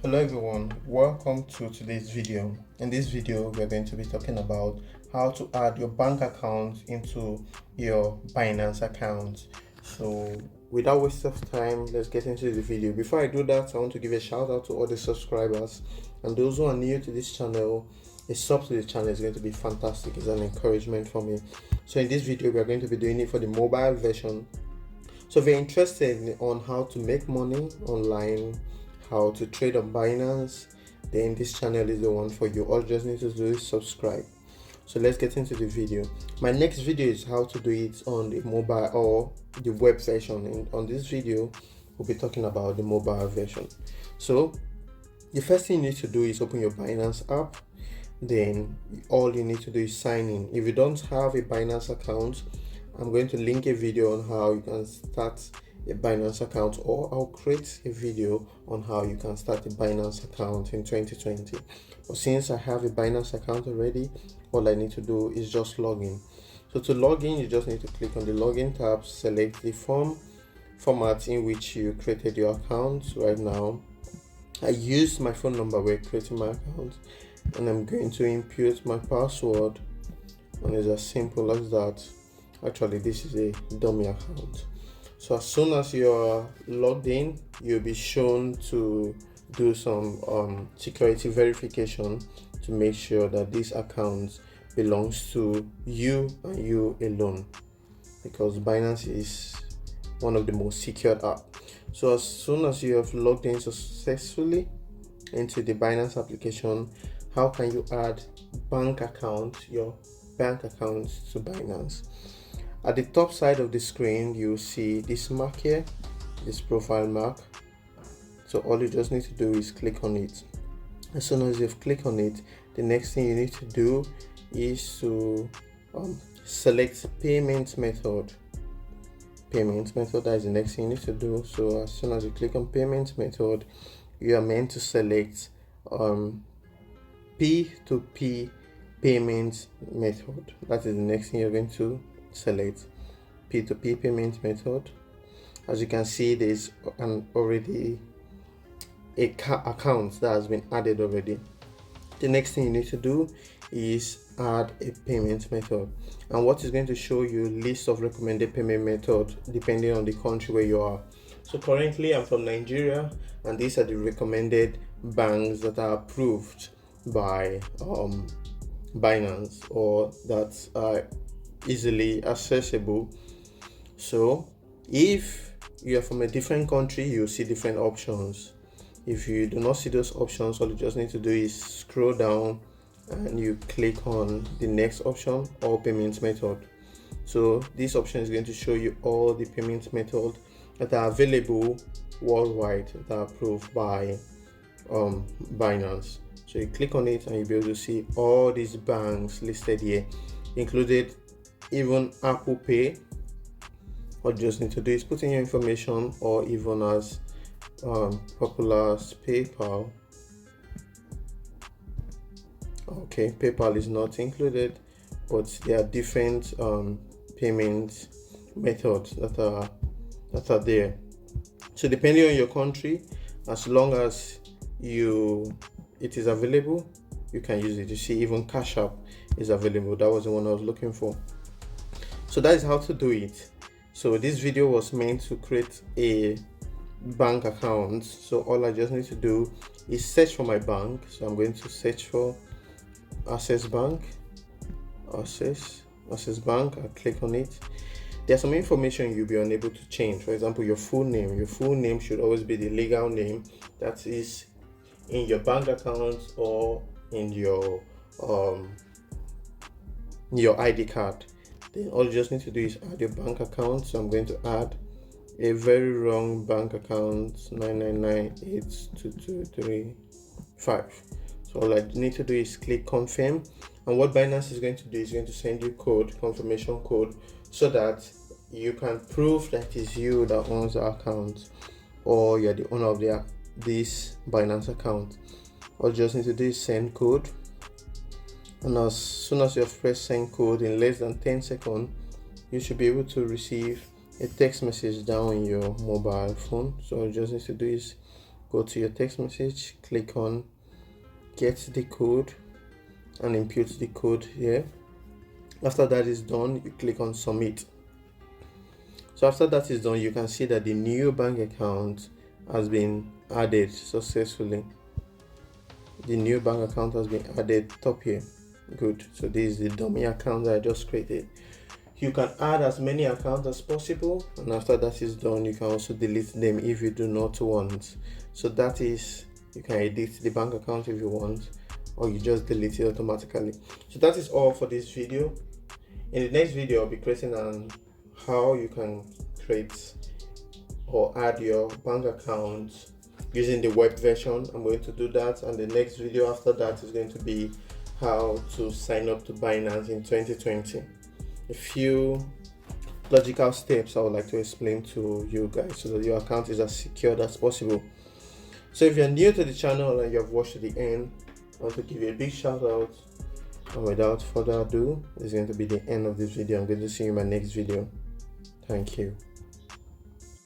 Hello everyone, welcome to today's video. In this video we're going to be talking about how to add your bank account into your Binance account. So without waste of time, let's get into the video. Before I do that, I want to give a shout out to all the subscribers and those who are new to this channel. A sub to the channel is going to be fantastic. It's an encouragement for me. So in this video we are going to be doing it for the mobile version. So if you're interested on how to make money online, how to trade on Binance, then this channel is the one for you. All you just need to do is subscribe. So let's get into the video. My next video is how to do it on the mobile or the web version. And on this video we'll be talking about the mobile version. So the first thing you need to do is open your Binance app. Then all you need to do is sign in. If you don't have a Binance account, I'm going to link a video on how you can start a Binance account, or I'll create a video on how you can start a Binance account in 2020. But since I have a Binance account already, all I need to do is just log in. So to log in, you just need to click on the login tab, select the format in which you created your account. Right now I used my phone number when creating my account, and I'm going to input my password, and it's as simple as that. Actually, this is a dummy account. So as soon as you're logged in, you'll be shown to do some security verification to make sure that this account belongs to you and you alone, because Binance is one of the most secured apps. So as soon as you have logged in successfully into the Binance application, how can you add your bank account to Binance? At the top side of the screen, you see this mark here, this profile mark. So all you just need to do is click on it. As soon as you've clicked on it, the next thing you need to do is to select payment method. That is the next thing you need to do. So as soon as you click on payment method, you are meant to select P2P payment method. That is the next thing you're going to select, P2P payment method. As you can see, there's already a account that has been added already. The next thing you need to do is add a payment method, and what is going to show you list of recommended payment method depending on the country where you are. So currently I'm from Nigeria, and these are the recommended banks that are approved by Binance, or that are easily accessible. So if you are from a different country, you'll see different options. If you do not see those options, all you just need to do is scroll down and you click on the next option, all payments method. So this option is going to show you all the payment methods that are available worldwide that are approved by Binance. So you click on it and you'll be able to see all these banks listed here, included even Apple Pay. All you just need to do is put in your information, or even as popular as PayPal. Okay, PayPal is not included, but there are different payment methods that are there. So depending on your country, as long as it is available, you can use it. You see, even Cash App is available. That was the one I was looking for. So that is how to do it. So this video was meant to create a bank account. So all I just need to do is search for my bank. So I'm going to search for Access Bank. Access Bank. I click on it. There's some information you'll be unable to change. For example, your full name. Your full name should always be the legal name that is in your bank account or in your ID card. Then all you just need to do is add your bank account. So I'm going to add a very wrong bank account, 999822355. So all I need to do is click confirm, and what Binance is going to do is going to send you confirmation code, so that you can prove that it's you that owns the account, or you're the owner of this Binance account. All you just need to do is send code, and as soon as you have pressed send code, in less than 10 seconds you should be able to receive a text message down on your mobile phone. So all you just need to do is go to your text message, click on get the code and input the code here. After that is done, you click on submit. So after that is done, you can see that the new bank account has been added successfully. The new bank account has been added top here. Good. So this is the dummy account that I just created. You can add as many accounts as possible, and after that is done, you can also delete them if you do not want. So that is, you can edit the bank account if you want, or you just delete it automatically. So that is all for this video. In the next video, I'll be creating on how you can create or add your bank account using the web version. I'm going to do that, and the next video after that is going to be how to sign up to Binance in 2020. A few logical steps I would like to explain to you guys so that your account is as secured as possible. So if you're new to the channel and you have watched to the end, I want to give you a big shout out. And without further ado, this is going to be the end of this video. I'm going to see you in my next video. Thank you.